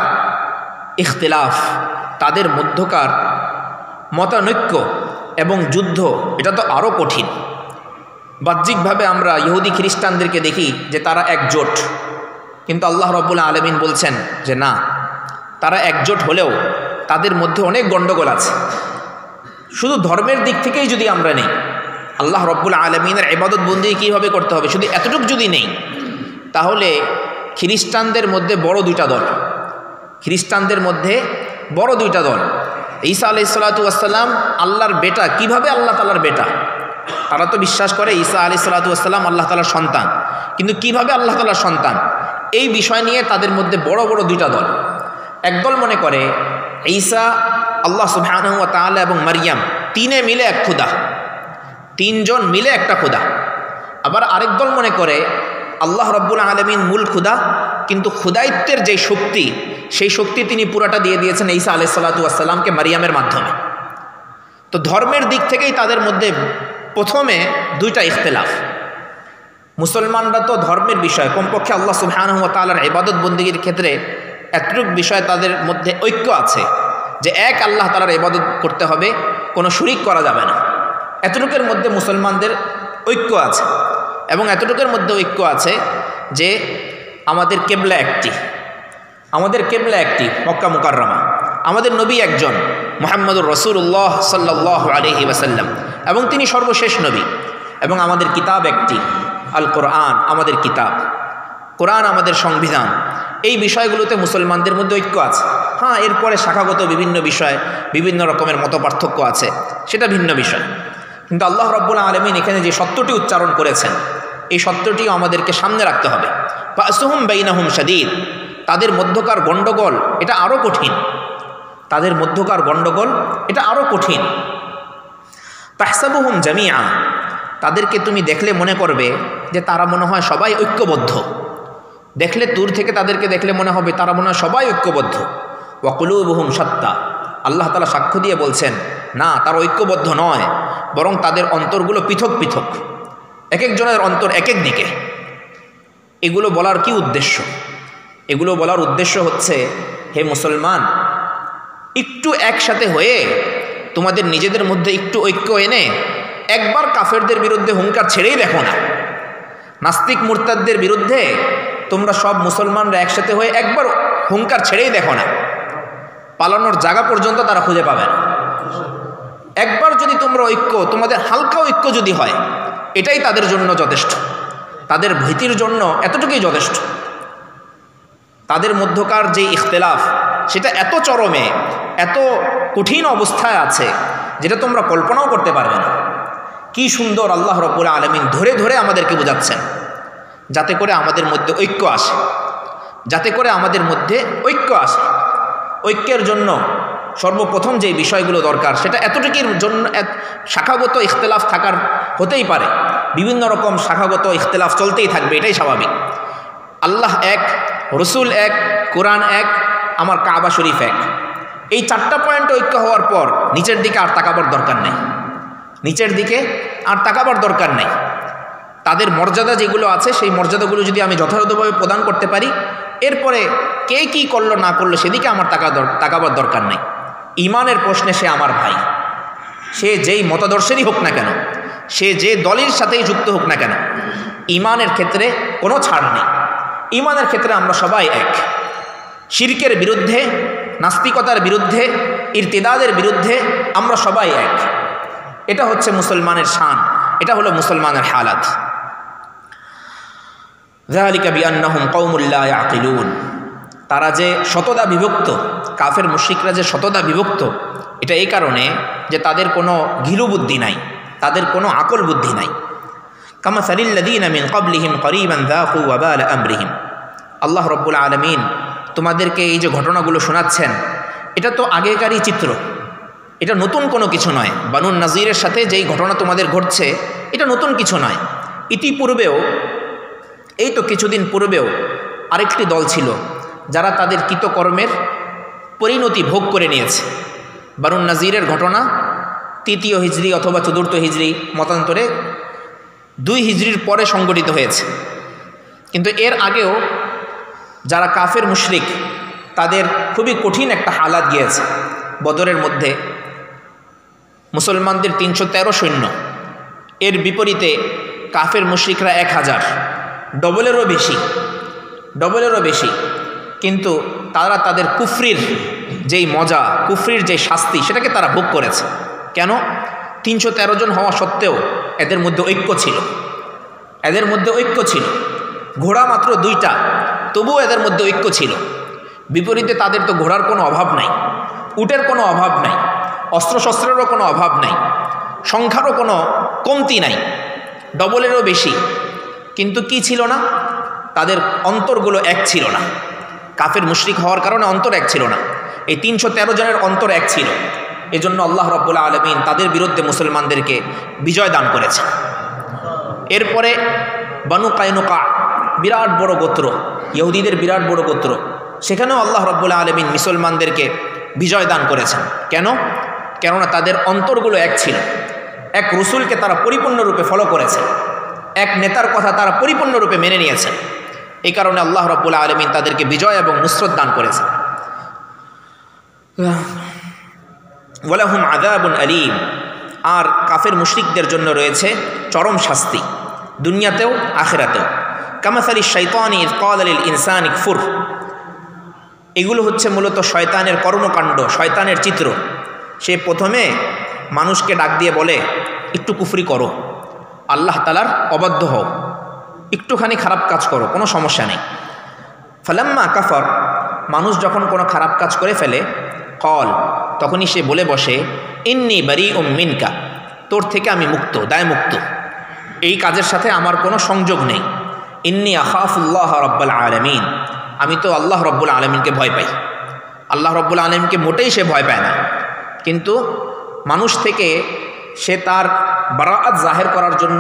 ইখতিলাফ, তাদের মধ্যকার মতানৈক্য এবং যুদ্ধ, এটা তো আরও কঠিন। বাহ্যিকভাবে আমরা ইহুদি খ্রিস্টানদেরকে দেখি যে তারা একজোট, কিন্তু আল্লাহ রাব্বুল আলামিন বলছেন যে না, তারা একজোট হলেও তাদের মধ্যে অনেক গণ্ডগোল আছে। শুধু ধর্মের দিক থেকেই যদি আমরা নেই, আল্লাহ রাব্বুল আলামিনের ইবাদত বন্দেগী কীভাবে করতে হবে, শুধু এতটুকু যদি নেই, তাহলে খ্রিস্টানদের মধ্যে বড় দুইটা দল, খ্রিস্টানদের মধ্যে বড় দুইটা দল। ঈসা আলাইহিস সালাতু ওয়াস সালাম আল্লাহর বেটা, কিভাবে আল্লাহ তাআলার বেটা? তারা তো বিশ্বাস করে ঈসা আলাইহিস সালাতু ওয়াস সালাম আল্লাহ তাআলার সন্তান, কিন্তু কিভাবে আল্লাহ তাআলার সন্তান, এই বিষয় নিয়ে তাদের মধ্যে বড় বড় দুইটা দল। একদল মনে করে ঈসা আল্লাহ সুবহানাহু ওয়া তাআলা এবং মারিয়াম তিনে মিলে এক খোদা, তিনজন মিলে একটা খোদা। আবার আরেক দল মনে করে আল্লাহ রাব্বুল আলামিন মূল খোদা, কিন্তু খোদায়িত্বের যে শক্তি, সেই শক্তি তিনি পুরাটা দিয়ে দিয়েছেন ঈসা আলাইহিস সালাতু ওয়াস সালামকে মারিয়ামের মাধ্যমে। তো ধর্মের দিক থেকেই তাদের মধ্যে প্রথমে দুইটা ইখতিলাফ। মুসলমানরা তো ধর্মের বিষয়, কমপক্ষে আল্লাহ সুবহানাহু ওয়া তাআলার ইবাদত বন্দেগীর ক্ষেত্রে এতটুক বিষয় তাদের মধ্যে ঐক্য আছে যে এক আল্লাহ তাআলার ইবাদত করতে হবে, কোনো শরিক করা যাবে না। এতটুকের মধ্যে মুসলমানদের ঐক্য আছে, এবং এতটুকের মধ্যে ঐক্য আছে যে আমাদের কেবলা একটি, আমাদের কেবলা একটি, মক্কা মুকাররমা। আমাদের নবী একজন, মুহাম্মদুর রাসূলুল্লাহ সাল্লাল্লাহু আলাইহি ওয়াসাল্লাম, এবং তিনি সর্বশেষ নবী। এবং আমাদের কিতাব একটি, আল কোরআন আমাদের কিতাব, কোরআন আমাদের সংবিধান। এই বিষয়গুলোতে মুসলমানদের মধ্যে ঐক্য আছে। হ্যাঁ, এরপরে শাখাগত বিভিন্ন বিষয়, বিভিন্ন রকমের মতপার্থক্য আছে, সেটা ভিন্ন বিষয়। কিন্তু আল্লাহ রাব্বুল আলামিন এখানে যে সত্যটি উচ্চারণ করেছেন, এই সত্যটিও আমাদেরকে সামনে রাখতে হবে। বাসুহুম বাইনাহুম শাদীদ, তাদের মধ্যকার গণ্ডগোল এটা আরও কঠিন, তাদের মধ্যকার গণ্ডগোল এটা আরও কঠিন। তাহসাবুহুম জামিআ, তাদেরকে তুমি দেখলে মনে করবে যে তারা মনে হয় সবাই ঐক্যবদ্ধ। দেখলে দূর থেকে তাদেরকে দেখলে মনে হবে তারা মনে হয় সবাই ঐক্যবদ্ধ। ওয়া কুলুবুহুম শাত্তা, আল্লাহ তাআলা সাক্ষ্য দিয়ে বলছেন না, তারা ঐক্যবদ্ধ নয়, বরং তাদের অন্তরগুলো পৃথক পৃথক, এক একজনের অন্তর এক এক দিকে। এগুলো বলার কি উদ্দেশ্য? এগুলো বলার উদ্দেশ্য হচ্ছে, হে মুসলমান, একটু একসাথে হয়ে তোমাদের নিজেদের মধ্যে একটু ঐক্য এনে একবার কাফেরদের বিরুদ্ধে হুঙ্কার ছেড়েই দেখো না। নাস্তিক মুরতাদদের বিরুদ্ধে তোমরা সব মুসলমানরা একসাথে হয়ে একবার হুঙ্কার ছেড়েই দেখো না, পালানোর জায়গা পর্যন্ত তারা খুঁজে পাবে না। একবার যদি তোমরা ঐক্য, তোমাদের হালকা ঐক্য যদি হয়, এটাই তাদের জন্য যথেষ্ট, তাদের ভীতির জন্য এতটুকুই যথেষ্ট। তাদের মধ্যকার যে ইখতিলাফ সেটা এত চরমে, এত কঠিন অবস্থায় আছে যেটা তোমরা কল্পনাও করতে পারবে না। কি সুন্দর আল্লাহ রাব্বুল আলামিন ধরে ধরে আমাদেরকে বোঝাচ্ছেন, যাতে করে আমাদের মধ্যে ঐক্য আসে, যাতে করে আমাদের মধ্যে ঐক্য আসে। ঐক্যের জন্য সর্বপ্রথম যে বিষয়গুলো দরকার সেটা এতটুকুর জন্য, শাখাগত ইখতিলাফ থাকার হতেই পারে, বিভিন্ন রকম শাখাগত ইখতিলাফ চলতেই থাকবে, এটাই স্বাভাবিক। আল্লাহ এক, রসুল এক, কোরআন এক, আমার কাবা শরীফ এক। এই চারটা পয়েন্ট ঐক্য হওয়ার পর নিচের দিকে আর তাকাবার দরকার নেই, নিচের দিকে আর তাকাবার দরকার নেই। তাদের মর্যাদা যেগুলো আছে সেই মর্যাদাগুলো যদি আমি যথাযথভাবে প্রদান করতে পারি, এরপরে কে কী করলো না করলো সেদিকে আমার তাকাবার দরকার নেই। ইমানের প্রশ্নে সে আমার ভাই, সে যেই মতাদর্শেরই হোক না কেন, সে যে দলের সাথেই যুক্ত হোক না কেন, ইমানের ক্ষেত্রে কোনো ছাড় নেই। ইমানের ক্ষেত্রে আমরা সবাই এক। শিরকের বিরুদ্ধে, নাস্তিকতার বিরুদ্ধে, ইরতিদাদের বিরুদ্ধে আমরা সবাই এক। এটা হচ্ছে মুসলমানের শান, এটা হলো মুসলমানের হালাত। যালিকা বিআন্নাহুম কওমুল লা ইয়াকিলুন, তারা যে শতদা বিভক্ত, কাফের মুশরিকরা যে শতদা বিভক্ত, এটা এই কারণে যে তাদের কোনো ঘিলু বুদ্ধি নাই, তাদের কোনো আকল বুদ্ধি নাই। কামাসালিল্লাযীনা মিন ক্বাবলিহিম করিবান যাকু ওয়াবালা আমরিহিম। আল্লাহ রাব্বুল আলামিন তোমাদেরকে এই যে ঘটনাগুলো শোনাচ্ছেন, এটা তো আগেকারই চিত্র, এটা নতুন কোনো কিছু নয়। বানু নাজিরের সাথে যেই ঘটনা তোমাদের ঘটছে এটা নতুন কিছু নয়। ইতিপূর্বেও, এই তো কিছুদিন পূর্বেও আরেকটি দল ছিল যারা তাদের কৃতকর্মের পরিণতি ভোগ করে নিয়েছে। বানু নাজিরের ঘটনা 3য় হিজরি অথবা 4র্থ হিজরি মতান্তরে 2 হিজরির পরে সংগঠিত হয়েছে। কিন্তু এর আগেও যারা কাফের মুশরিক তাদের খুবই কঠিন একটা হালাত গিয়েছে। বদরের মধ্যে মুসলমানদের 313 সৈন্য, এর বিপরীতে কাফের মুশরিকরা 1000, ডবলেরও বেশি। কিন্তু তারা তাদের কুফরির যেই মজা, কুফরির যে শাস্তি, সেটাকে তারা ভোগ করেছে। কেন? 313 জন হওয়া সত্ত্বেও এদের মধ্যে ঐক্য ছিল। ঘোড়া মাত্র 2টা, তবুও এদের মধ্যে ঐক্য ছিল। বিপরীতে তাদের তো ঘোড়ার কোনো অভাব নাই, উটের কোনো অভাব নাই, অস্ত্রশস্ত্রেরও কোনো অভাব নাই, সংখ্যারও কোনো কমতি নাই, ডবলেরও বেশি। কিন্তু কি ছিল না? তাদের অন্তরগুলো এক ছিল না। কাফের মুশরিক হওয়ার কারণে অন্তর এক ছিল না। এই 313 জনের অন্তর এক ছিল। এজন্য আল্লাহ রাব্বুল আলামিন তাদের বিরুদ্ধে মুসলমানদেরকে বিজয় দান করেছে। এরপরে বানু কায়নুকা, বিরাট বড় গোত্র, ইহুদিদের বিরাট বড় গোত্র, সেখানেও আল্লাহ রাব্বুল আলামিন মুসলমানদেরকে বিজয় দান করেছেন। কেন? কেননা তাদের অন্তরগুলো এক ছিল। এক রসুলকে তারা পরিপূর্ণরূপে ফলো করেছে, এক নেতার কথা তারা পরিপূর্ণরূপে মেনে নিয়েছেন। এই কারণে আল্লাহ রাব্বুল আলামিন তাদেরকে বিজয় এবং নুসরত দান করেছেন। ওয়ালাহুম আযাবুন আলীম, আর কাফের মুশরিকদের জন্য রয়েছে চরম শাস্তি, দুনিয়াতেও আখিরাতেও। কামাসালি শাইতানি ইয ক্বালা লিল ইনসানি কফুর, এগুলো হচ্ছে মূলত শয়তানের কর্মকাণ্ড, শয়তানের চিত্র। সে প্রথমে মানুষকে ডাক দিয়ে বলে একটু কুফরি করো, আল্লাহ তাআলার অবাধ্য হও, একটুখানি খারাপ কাজ করো, কোনো সমস্যা নেই। ফালাম্মা কাফার, মানুষ যখন কোনো খারাপ কাজ করে ফেলে, কল, তখনই সে বলে বসে ইন্নী বারীউম মিনকা, তোর থেকে আমি মুক্ত, দায় মুক্ত, এই কাজের সাথে আমার কোনো সংযোগ নেই। ইন্নী আখাফুল্লাহ রাব্বুল আলামিন, আমি তো আল্লাহ রব্বুল আলমিনকে ভয় পাই। আল্লাহ রব্বুল আলমিনকে মোটেই সে ভয় পায় না, কিন্তু মানুষ থেকে সে তার বারাআত জাহের করার জন্য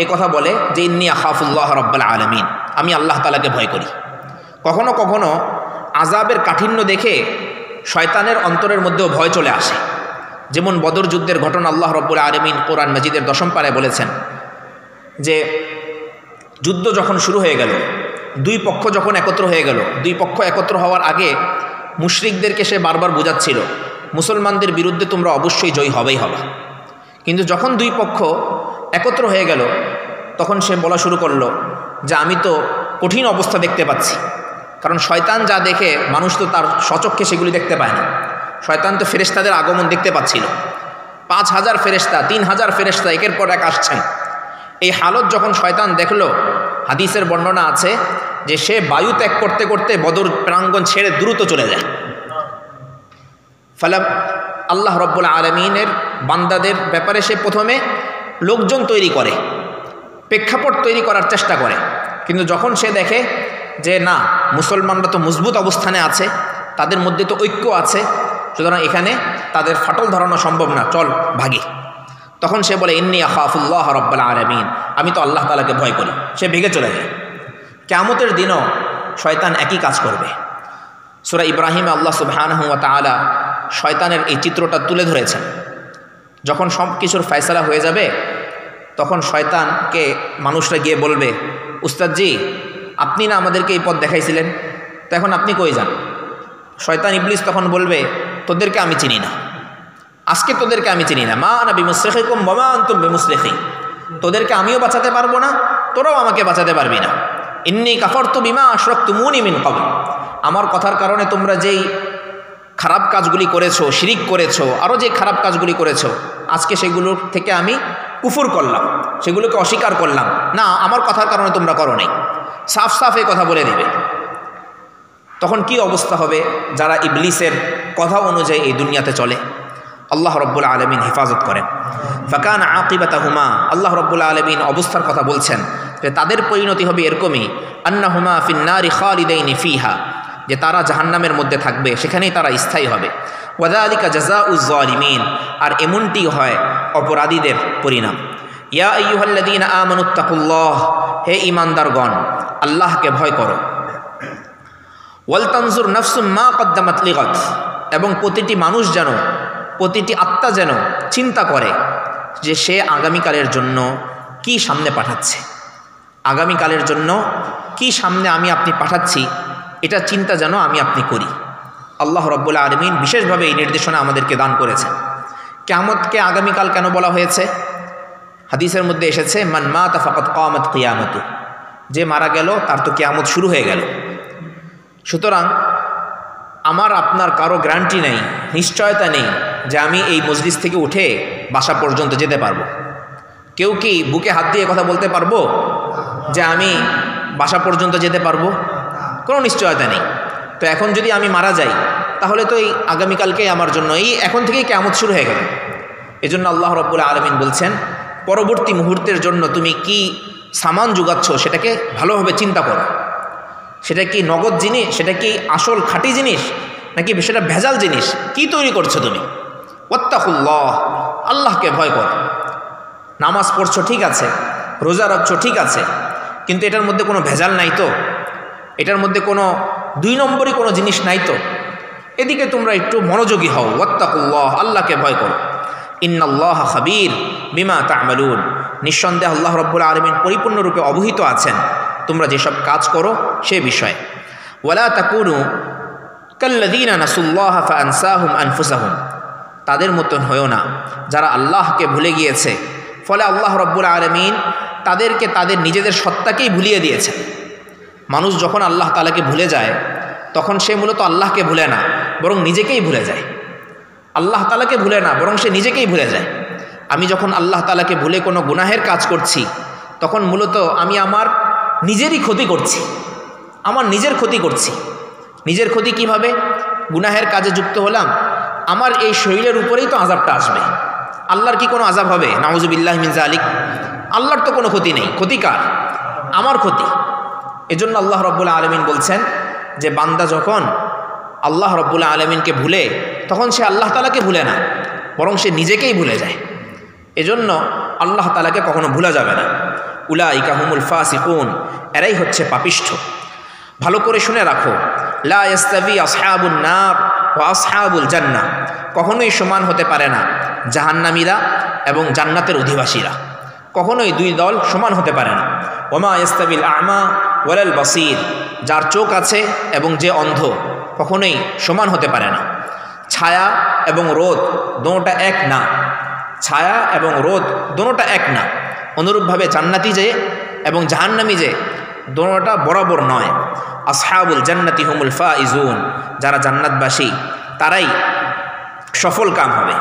এ কথা বলে যে ইন্নী আখাফুল্লাহ রাব্বুল আলামিন, আমি আল্লাহ তাআলাকে ভয় করি। কখনো কখনো আযাবের কাঠিন্য দেখে শয়তানের অন্তরের মধ্যেও ভয় চলে আসে। যেমন বদর যুদ্ধের ঘটনা আল্লাহ রব্বুল আলামিন কোরআন মাজিদের 10 পারায় বলেছেন যে যুদ্ধ যখন শুরু হয়ে গেল, দুই পক্ষ যখন একত্র হয়ে গেল, দুই পক্ষ একত্র হওয়ার আগে মুশরিকদেরকে সে বারবার বোঝাচ্ছিল মুসলমানদের বিরুদ্ধে তোমরা অবশ্যই জয়ী হবেই হবে। কিন্তু যখন দুই পক্ষ একত্র হয়ে গেল তখন সে বলা শুরু করলো যে আমি তো কঠিন অবস্থা দেখতে পাচ্ছি। কারণ শয়তান যা দেখে মানুষ তো তার স্বচক্ষে সেগুলি দেখতে পায় না। শয়তান তো ফেরেশতাদের আগমন দেখতে পাচ্ছিল, 5000 ফেরেশতা, 3000 ফেরেশতা একের পর এক আসছেন। এই হালত যখন শয়তান দেখল, হাদিসের বর্ণনা আছে যে সে বায়ু ত্যাগ করতে করতে বদর প্রাঙ্গণ ছেড়ে দ্রুত চলে যায়। ফলে আল্লাহ রব্বুল আলমিনের বান্দাদের ব্যাপারে সে প্রথমে লোকজন তৈরি করে, প্রেক্ষাপট তৈরি করার চেষ্টা করে, কিন্তু যখন সে দেখে যে না, মুসলমানরা তো মজবুত অবস্থানে আছে, তাদের মধ্যে তো ঐক্য আছে, সুতরাং এখানে তাদের ফাটল ধরানো সম্ভব না, চল ভাগি, তখন সে বলে ইন্নী আখাফুল্লাহ রাব্বুল আলামিন, আমি তো আল্লাহ তাআলাকে ভয় করি। সে ভেগে চলে যায়। কিয়ামতের দিনও শয়তান একই কাজ করবে। সূরা ইব্রাহিমে আল্লাহ সুবহানাহু ওয়া তাআলা শয়তানের এই চিত্রটা তুলে ধরেছেন। যখন সব কিছুর ফয়সালা হয়ে যাবে তখন শয়তানকে মানুষরা গিয়ে বলবে, উস্তাদজি আপনি না আমাদেরকে এই পথ দেখাইছিলেন, তো এখন আপনি কই যান? শয়তান ইবলিস তখন বলবে, তোদেরকে আমি চিনি না, আজকে তোদেরকে আমি চিনি না, মা আনা বিমুসরিখিকুম ওয়া মা আনতুম বিমুসরিখি, তোদেরকে আমিও বাঁচাতে পারবো না, তোরাও আমাকে বাঁচাতে পারবি না। ইন্নী কাফারতু বিমা আশরাকতুমুনি মিন ক্বাবল, আমার কথার কারণে তোমরা যেই খারাপ কাজগুলি করেছো, শিরিক করেছো, আরও যে খারাপ কাজগুলি করেছো, আজকে সেগুলোর থেকে আমি কুফর করলাম, সেগুলোকে অস্বীকার করলাম না, আমার কথার কারণে তোমরা করো নাই। সাফ সাফ এই কথা বলে দিবে। তখন কি অবস্থা হবে যারা ইবলিসের কথা অনুযায়ী এই দুনিয়াতে চলে? আল্লাহ রব্বুল আলমিন হেফাজত করেন। ফাকান আকিবাতাহুমা, আল্লাহ রব্বুল আলমিন অবস্থার কথা বলছেন যে তাদের পরিণতি হবে এরকমই, আন্নাহুমা ফিন্নারি খালিদাইনি ফিহা, যে তারা জাহান্নামের মধ্যে থাকবে, সেখানেই তারা স্থায়ী হবে। ওয়াযালিকা জাযাউজ জালিমিন, আর এমনটি হয় অপরাধীদের পরিণাম। ইয়া আইয়ুহাল্লাযীনা আমানুত্তাকুল্লাহ, হে ঈমানদারগণ আল্লাহকে ভয় করো। ওয়াল তানজুর নাফসুম মা কদ্দামাত লিগাদ, এবং প্রতিটি মানুষ যেন, প্রতিটি আত্মা যেন চিন্তা করে যে সে আগামীকালের জন্য কি সামনে পাঠাচ্ছে, আগামীকালের জন্য কি সামনে আমি আপনি পাঠাচ্ছি, এটা চিন্তা যেন আমি আপনি করি। আল্লাহ রব্বুল আলামিন বিশেষভাবে এই নির্দেশনা আমাদেরকে দান করেছেন। কিয়ামতকে আগামীকাল কেন বলা হয়েছে? হাদিসের মধ্যে এসেছে, মান মাতা ফাকাদ কামাত কিয়ামতু, যে মারা গেল তার তো কিয়ামত শুরু হয়ে গেল। সুতরাং আমার আপনার কারো গ্যারান্টি নেই, নিশ্চয়তা নেই যে আমি এই মজলিস থেকে উঠে বাসা পর্যন্ত যেতে পারবো। কেউ কি বুকে হাত দিয়ে কথা বলতে পারবো যে আমি বাসা পর্যন্ত যেতে পারবো? কোনো নিশ্চয়তা নেই। তো এখন যদি আমি মারা যাই তাহলে তো এই আগামীকালকেই আমার জন্য, এই এখন থেকেই কিয়ামত শুরু হয়ে গেল। এজন্য আল্লাহ রাব্বুল আলামিন বলছেন, পরবর্তী মুহূর্তের জন্য তুমি কি সামান জোগাচ্ছ সেটাকে ভালোভাবে চিন্তা করো। সেটা কি নগদ জিনিস, সেটা কি আসল খাঁটি জিনিস, নাকি সেটা ভেজাল জিনিস? কি তৈরি করছো তুমি? ওয়াত্তাকুল্লাহ, আল্লাহকে ভয় করো। নামাজ পড়ছো ঠিক আছে, রোজা রাখছো ঠিক আছে, কিন্তু এটার মধ্যে কোনো ভেজাল নাই তো, এটার মধ্যে কোনো 2 নম্বরই কোনো জিনিস নাই তো? এদিকে তোমরা একটু মনোযোগী হও। ওয়াত্তাকুল্লাহ, আল্লাহকে ভয় করো। ইন্নাল্লাহা খাবীর বিমা তা'মালুন, নিঃসন্দেহে আল্লাহ রাব্বুল আলামিন পরিপূর্ণরূপে অবহিত আছেন তোমরা যেসব কাজ করো সে বিষয়ে। ওয়ালা তাকুনু কাল্লাযীনা নাসুল্লাহা ফাআনসাহুম আনফুসাহুম, তাদের মতন হয়ো না যারা আল্লাহকে ভুলে গিয়েছে, ফলে আল্লাহ রাব্বুল আলামিন তাদেরকে তাদের নিজেদের সত্তাকেই ভুলিয়ে দিয়েছে। মানুষ যখন আল্লাহ তাআলাকে ভুলে যায় তখন সে মূলত আল্লাহকে ভুলে না, বরং নিজেকেই ভুলে যায়। আল্লাহ তাআলাকে ভুলে না, বরং সে নিজেকেই ভুলে যায়। আমি যখন আল্লাহ তাআলাকে ভুলে কোনো গুনাহের কাজ করছি, তখন মূলত আমি আমার নিজেরই ক্ষতি করছি, আমার নিজের ক্ষতি করছি। নিজের ক্ষতি কিভাবে? গুনাহের কাজে যুক্ত হলাম, আমার এই শরীরের উপরেই তো আযাবটা আসবে। আল্লাহর কি কোনো আযাব হবে? নাউযুবিল্লাহি মিন যালিক। আল্লাহর তো কোনো ক্ষতি নেই, ক্ষতি কার? আমার ক্ষতি। এজন্য আল্লাহ রাব্বুল আলামিন বলছেন যে বান্দা যখন আল্লাহ রাব্বুল আলামিনকে ভুলে, তখন সে আল্লাহ তাআলাকে ভুলে না, বরং সে নিজেকেই ভুলে যায়। এজন্য আল্লাহ তাআলাকে কখনো ভুলা যাবে না। উলাইকা হুমুল ফাসিকুন, এরাই হচ্ছে পাপিষ্ঠ। ভালো করে শুনে রাখো, লা ইস্তাবি আসহাবুন নার ওয়া আসহাবুল জান্নাহ, কখনোই সমান হতে পারে না জাহান্নামীরা এবং জান্নাতের অধিবাসীরা। কখনোই দুই দল সমান হতে পারে না। ওমা ইস্তাবিল আ'মা ওয়ালাল বাসীর, যার চোখ আছে এবং যে অন্ধ, কখনোই সমান হতে পারে না। ছায়া এবং রোদ দোনোটা এক না, ছায়া এবং রোদ দোনোটা এক না। অনুরূপভাবে জান্নাতি যে এবং জাহান্নামী যে, দোনোটা বরাবর নয়। আসহাবুল জান্নাতি হুমুল ফাইজুন, যারা জান্নাতবাসী তারাই সফল কাম হবে।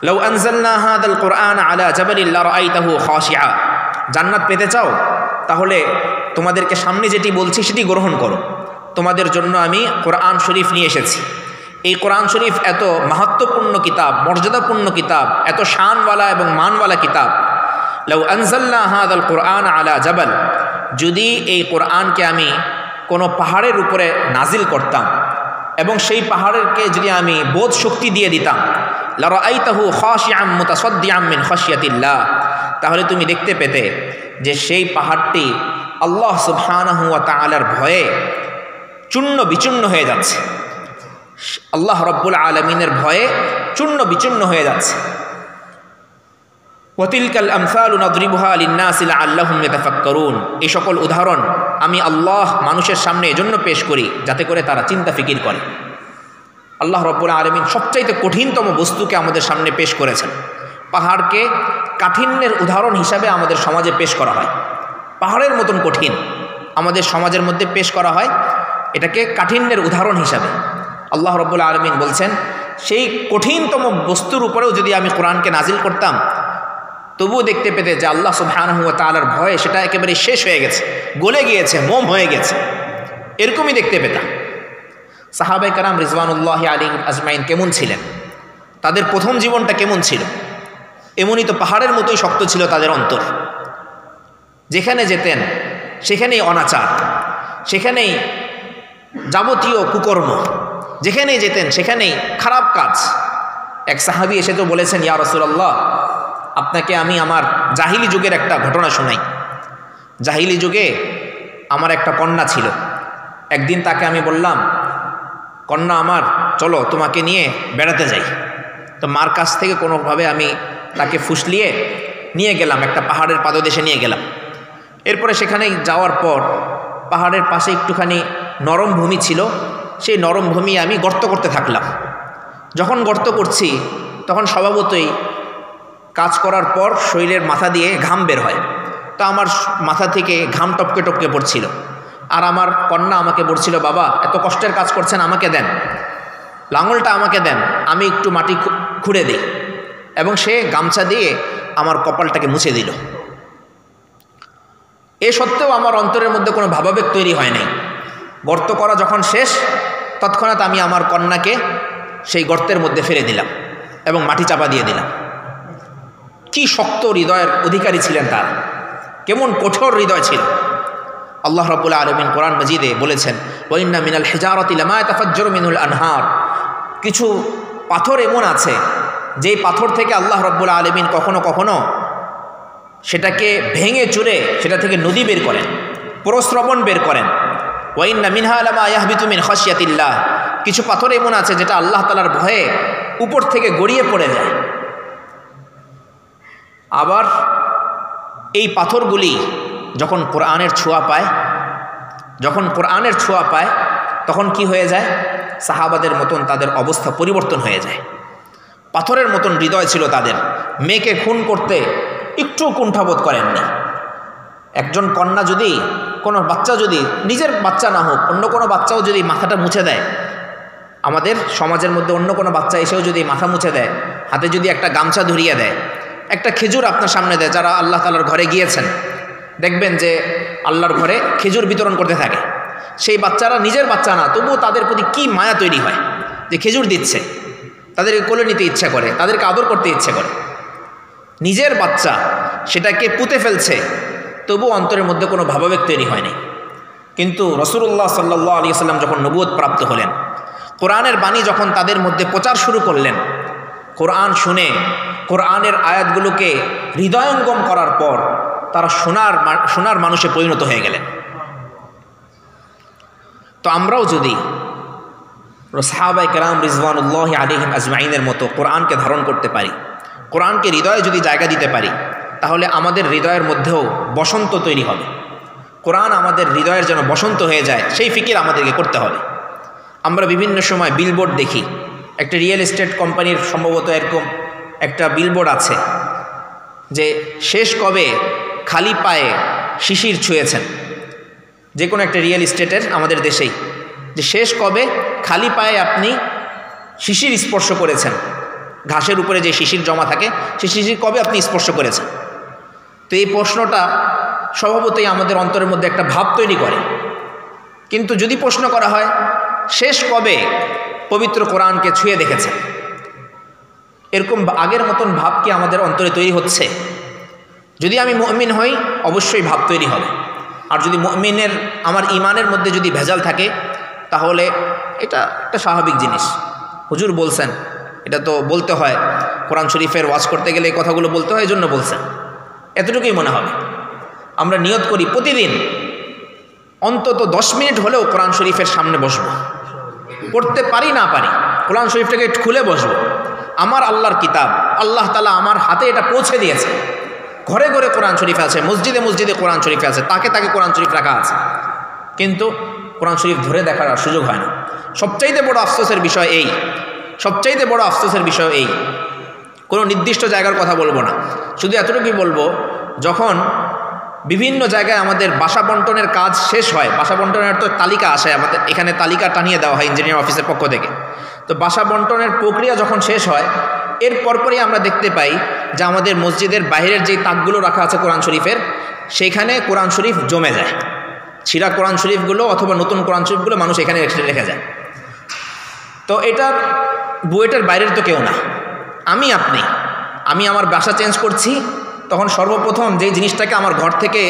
লাউ আনজালনা হাদাল কুরআন আলা জাবালিন লারাআইতাহু খাশিআ, জান্নাত পেতে চাও? তাহলে তোমাদেরকে সামনে যেটি বলছি সেটি গ্রহণ করো। তোমাদের জন্য আমি কোরআন শরীফ নিয়ে এসেছি। এই কোরআন শরীফ এত মাহাত্ম্যপূর্ণ কিতাব, মর্যাদাপূর্ণ কিতাব, এত শানওয়ালা এবং মানওয়ালা কিতাব। লাউ আনজালনা হাদাল কুরআন আলা জাবাল, যদি এই কোরআনকে আমি কোনো পাহাড়ের উপরে নাজিল করতাম এবং সেই পাহাড়েরকে যদি আমি বোধ শক্তি দিয়ে দিতাম, লারাআইতাহু খাশিআম মুতাসাদ্দিআম মিন খাশিয়াতিল্লাহ, তাহলে তুমি দেখতে পেতে যে সেই পাহাড়টি আল্লাহ সুবহানাহু ওয়া তাআলার ভয়ে চূর্ণ বিচূর্ণ হয়ে যাচ্ছে। আল্লাহ রাব্বুল আলামিনের ভয়ে চূর্ণ বিচূর্ণ হয়ে যাচ্ছে। ওয়াতিলকাল আমসালু নাদরিবুহা লিন্নাসি লাআল্লাহুম ইয়াতাফাক্কারুন, এই সকল উদাহরণ আমি আল্লাহ মানুষের সামনে এজন্য পেশ করি যাতে করে তারা চিন্তা ফিকির করে। আল্লাহ রাব্বুল আলামিন সবচাইতে কঠিনতম বস্তুকে আমাদের সামনে পেশ করেছেন। পাহাড়কে কাঠিন্যের উদাহরণ হিসাবে আমাদের সমাজে পেশ করা হয়। পাহাড়ের মতন কঠিন আমাদের সমাজের মধ্যে পেশ করা হয়, এটাকে কাঠিন্যের উদাহরণ হিসাবে। আল্লাহ রাব্বুল আলামিন বলছেন, সেই কঠিনতম বস্তুর উপরেও যদি আমি কোরআনকে নাজিল করতাম, তবুও দেখতে পেতে যে আল্লাহ সুবহানাহু ওয়া তাআলার ভয়ে সেটা একেবারে শেষ হয়ে গেছে, গলে গিয়েছে, মোম হয়ে গেছে। এরকমই দেখতে পেতাম। সাহাবায়ে কেরাম রিজওয়ানুল্লাহি আলাইহিম আজমাইন কেমন ছিলেন, তাদের প্রথম জীবনটা কেমন ছিল? এমনই তো পাহাড়ের মতোই শক্ত ছিল তাদের অন্তর। যেখানে যেতেন সেখানেই অনাচার, সেখানেই যাবতীয় কুকর্ম, যেখানেই যেতেন সেখানেই খারাপ কাজ। এক সাহাবী এসে তো বলেছেন, ইয়া রাসূলুল্লাহ, আপনাকে আমি আমার জাহিলি যুগের একটা ঘটনা শোনাই। জাহিলি যুগে আমার একটা কন্যা ছিল। একদিন তাকে আমি বললাম, কন্যা আমার, চলো তোমাকে নিয়ে বেড়াতে যাই। তো মার কাছ থেকে কোনোভাবে আমি তাকে ফুসলিয়ে নিয়ে গেলাম, একটা পাহাড়ের পাদদেশে নিয়ে গেলাম। এরপরে সেখানে যাওয়ার পর পাহাড়ের পাশে একটুখানি নরম ভূমি ছিল, সেই নরম ভূমি আমি গর্ত করতে থাকলাম। যখন গর্ত করছি তখন স্বভাবতই কাজ করার পর শরীরের মাথা দিয়ে ঘাম বের হয়। তো আমার মাথা থেকে ঘাম টপকে টপকে পড়ছিল। আর আমার কন্যা আমাকে বলছিল, বাবা এত কষ্টের কাজ করছেন, আমাকে দেন, লাঙলটা আমাকে দেন, আমি একটু মাটি খুঁড়ে দিই। এবং সে গামছা দিয়ে আমার কপালটাকে মুছে দিল। এ সত্ত্বেও আমার অন্তরের মধ্যে কোনো ভাবাবেগ তৈরি হয় নাই। গর্ত করা যখন শেষ, তৎক্ষণাৎ আমি আমার কন্যাকে সেই গর্তের মধ্যে ফেলে দিলাম এবং মাটি চাপা দিয়ে দিলাম। কি শক্ত হৃদয়ের অধিকারী ছিলেন তার, কেমন কঠোর হৃদয় ছিল। আল্লাহ রাব্বুল আলামিন কোরআন মাজিদে বলেছেন, ওয়া ইন্না মিনাল হিজারাতি লামা ইয়াতাফাজ্জারু মিনহুল আনহার, কিছু পাথর এমন আছে যেই পাথর থেকে আল্লাহ রাব্বুল আলামিন কখনো কখনো সেটাকে ভেঙে চুরে সেটা থেকে নদী বের করেন, প্রস্রবণ বের করেন। ওয়া ইন্না মিনহা লামা ইয়াহবিতু মিন খাশিয়াতিল্লাহ, কিছু পাথর এমন আছে যেটা আল্লাহ তাআলার ভয়ে উপর থেকে গড়িয়ে পড়ে যায়। আবার এই পাথরগুলি যখন কোরআনের ছোঁয়া পায়, তখন কি হয়ে যায়? সাহাবাদের মতন তাদের অবস্থা পরিবর্তন হয়ে যায়। পাথরের মতন হৃদয় ছিল তাদের। মেয়েকে খুন করতে একটু কুণ্ঠাবোধ করেননি। একজন কন্যা যদি, কোনো বাচ্চা যদি, নিজের বাচ্চা না হোক, অন্য কোনো বাচ্চাও যদি মাথাটা মুছে দেয়, আমাদের সমাজের মধ্যে অন্য কোনো বাচ্চা এসেও যদি মাথা মুছে দেয়, হাতে যদি একটা গামছা ধরিয়ে দেয়, একটা খেজুর আপনার সামনে দেয়, যারা আল্লাহ তাআলার ঘরে গিয়েছেন দেখবেন যে আল্লাহর ঘরে খেজুর বিতরণ করতে থাকে, সেই বাচ্চারা নিজের বাচ্চা না, তবুও তাদের প্রতি কি মায়া তৈরি হয় যে খেজুর দিচ্ছে, তাদেরকে কোলে নিতে ইচ্ছা করে, তাদেরকে আদর করতে ইচ্ছে করে। নিজের বাচ্চা সেটাকে পুঁতে ফেলছে, তবু অন্তরের মধ্যে কোনো ভাবাবেগ তৈরি হয়নি। কিন্তু রাসূলুল্লাহ সাল্লাল্লাহু আলাইহি ওয়াসাল্লাম যখন নবুয়ত প্রাপ্ত হলেন, কোরআনের বাণী যখন তাদের মধ্যে প্রচার শুরু করলেন, কোরআন শুনে কোরআনের আয়াতগুলোকে হৃদয়ঙ্গম করার পর তারা সোনার মানুষে পরিণত হয়ে গেলেন। তো আমরাও যদি সাহাবায়ে কেরাম রিজওয়ানুল্লাহি আলাইহিম আজমাইনের মতো কোরআনকে ধারণ করতে পারি, কোরআনকে হৃদয়ে যদি জায়গা দিতে পারি, তাহলে আমাদের হৃদয়ের মধ্যেও বসন্ত তৈরি হবে। কোরআন আমাদের হৃদয়ের যেন বসন্ত হয়ে যায়, সেই ফিকির আমাদেরকে করতে হবে। আমরা বিভিন্ন সময় বিলবোর্ড দেখি, একটা রিয়েল এস্টেট কোম্পানির সম্ভবত এরকম একটা বিলবোর্ড আছে যে শেষ কবে খালি পায়ে শিশির ছুঁয়েছেন, যে কোনো একটা রিয়েল এস্টেটের আমাদের দেশেই, যে শেষ কবে খালি পায়ে আপনি শিশির স্পর্শ করেছেন, ঘাসের উপরে যে শিশির জমা থাকে সেই শিশির কবে আপনি স্পর্শ করেছেন। তো এই প্রশ্নটা স্বভাবতই আমাদের অন্তরের মধ্যে একটা ভাব তৈরি করে। কিন্তু যদি প্রশ্ন করা হয় শেষ কবে পবিত্র কোরআনকে ছুঁয়ে দেখেছেন, এরকম আগের মতন ভাব কি আমাদের অন্তরে তৈরি হচ্ছে? যদি আমি মুমিন হই অবশ্যই ভাব তৈরি হবে, আর যদি মুমিনের আমার ইমানের মধ্যে যদি ভেজাল থাকে তাহলে এটা একটা স্বাভাবিক জিনিস। হুজুর বলছেন, এটা তো বলতে হয়, কোরআন শরীফের ওয়াজ করতে গেলে এই কথাগুলো বলতে হয়, এই জন্য বলছেন, এতটুকুই মনে হবে। আমরা নিয়ত করি প্রতিদিন অন্তত 10 মিনিট হলেও কোরআন শরীফের সামনে বসবো, পড়তে পারি না পারি কোরআন শরীফটাকে খুলে বসবো। আমার আল্লাহর কিতাব, আল্লাহ তাআলা আমার হাতে এটা পৌঁছে দিয়েছে। ঘরে ঘরে কোরআন শরীফ আছে, মসজিদে মসজিদে কোরআন শরীফ আছে, তাকে তাকে কোরআন শরীফ রাখা আছে, কিন্তু কোরআন শরীফ ধরে দেখার সুযোগ হয় না। সবচাইতে বড় আফসোসের বিষয় এই, সবচাইতে বড় আফসোসের বিষয় এই, কোনো নির্দিষ্ট জায়গার কথা বলবো না, শুধু এতটুকুই বলবো, যখন বিভিন্ন জায়গায় আমাদের বাসা বন্টনের কাজ শেষ হয়, বাসা বন্টনের তো তালিকা আসে, আমাদের এখানে তালিকা টানিয়ে দেওয়া হয় ইঞ্জিনিয়ার অফিসের পক্ষ থেকে। তো বাসা বন্টনের প্রক্রিয়া যখন শেষ হয়, এর পরপরই আমরা দেখতে পাই যে আমাদের মসজিদের বাইরের যেই তাকগুলো রাখা আছে কোরআন শরীফের, সেইখানে কোরআন শরীফ জমে যায়। ছিঁড়া কোরআন শরীফগুলো অথবা নতুন কোরআন শরীফগুলো মানুষ এখানে রেখে যায়। তো এটার বুয়েটের বাইরের তো কেউ না, আমি আমার বাসা চেঞ্জ করছি, তখন সর্বপ্রথম যে জিনিসটাকে আমার ঘর থেকে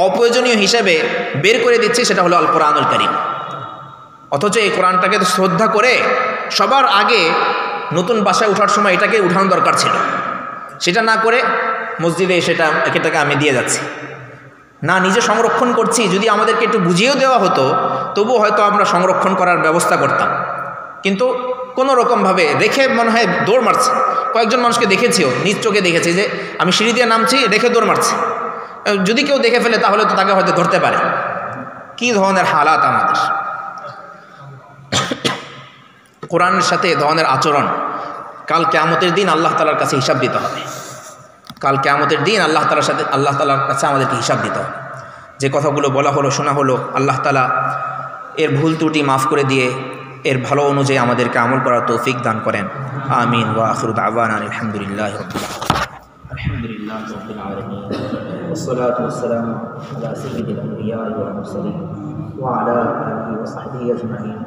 অপ্রয়োজনীয় হিসেবে বের করে দিচ্ছি সেটা হলো আল কোরআনুল কারীম। অথচ এই কোরআনটাকে তো শ্রদ্ধা করে সবার আগে নতুন বাসায় ওঠার সময় এটাকে উঠানো দরকার ছিল, সেটা না করে মসজিদে এটাকে আমি দিয়ে যাচ্ছি, না নিজে সংরক্ষণ করছি। যদি আমাদেরকে একটু বুঝিয়েও দেওয়া হতো তবু হয়তো আমরা সংরক্ষণ করার ব্যবস্থা করতাম, কিন্তু কোনো রকমভাবে রেখে মনে হয় দৌড় মারছে। কয়েকজন মানুষকে দেখেছিও, নিজ চোখে দেখেছি যে আমি সিঁড়ি দিয়ে নামছি, রেখে দৌড় মারছে। যদি কেউ দেখে ফেলে তাহলে তো তাকে হয়তো ধরতে পারে। কি ধরনের হালাত আমাদের! কোরআনের সাথে এ ধরনের আচরণ, কাল কিয়ামতের দিন আল্লাহ তাআলার কাছে হিসাব দিতে হবে। কাল কিয়ামতের দিন আল্লাহ তাআলার কাছে আমাদেরকে হিসাব দিতে হবে। যে কথাগুলো বলা হলো, শোনা হলো, আল্লাহ তাআলা এর ভুল ত্রুটি মাফ করে দিয়ে এর ভালো অনুযায়ী আমাদেরকে আমল করার তৌফিক দান করেন। আমিন। ওয়া আখিরু দাওয়ানা আলহামদুলিল্লাহি রাব্বিল আলামিন। والصلاة والسلام على سيد الأنبياء والمرسلين وعلى آله وصحبه أجمعين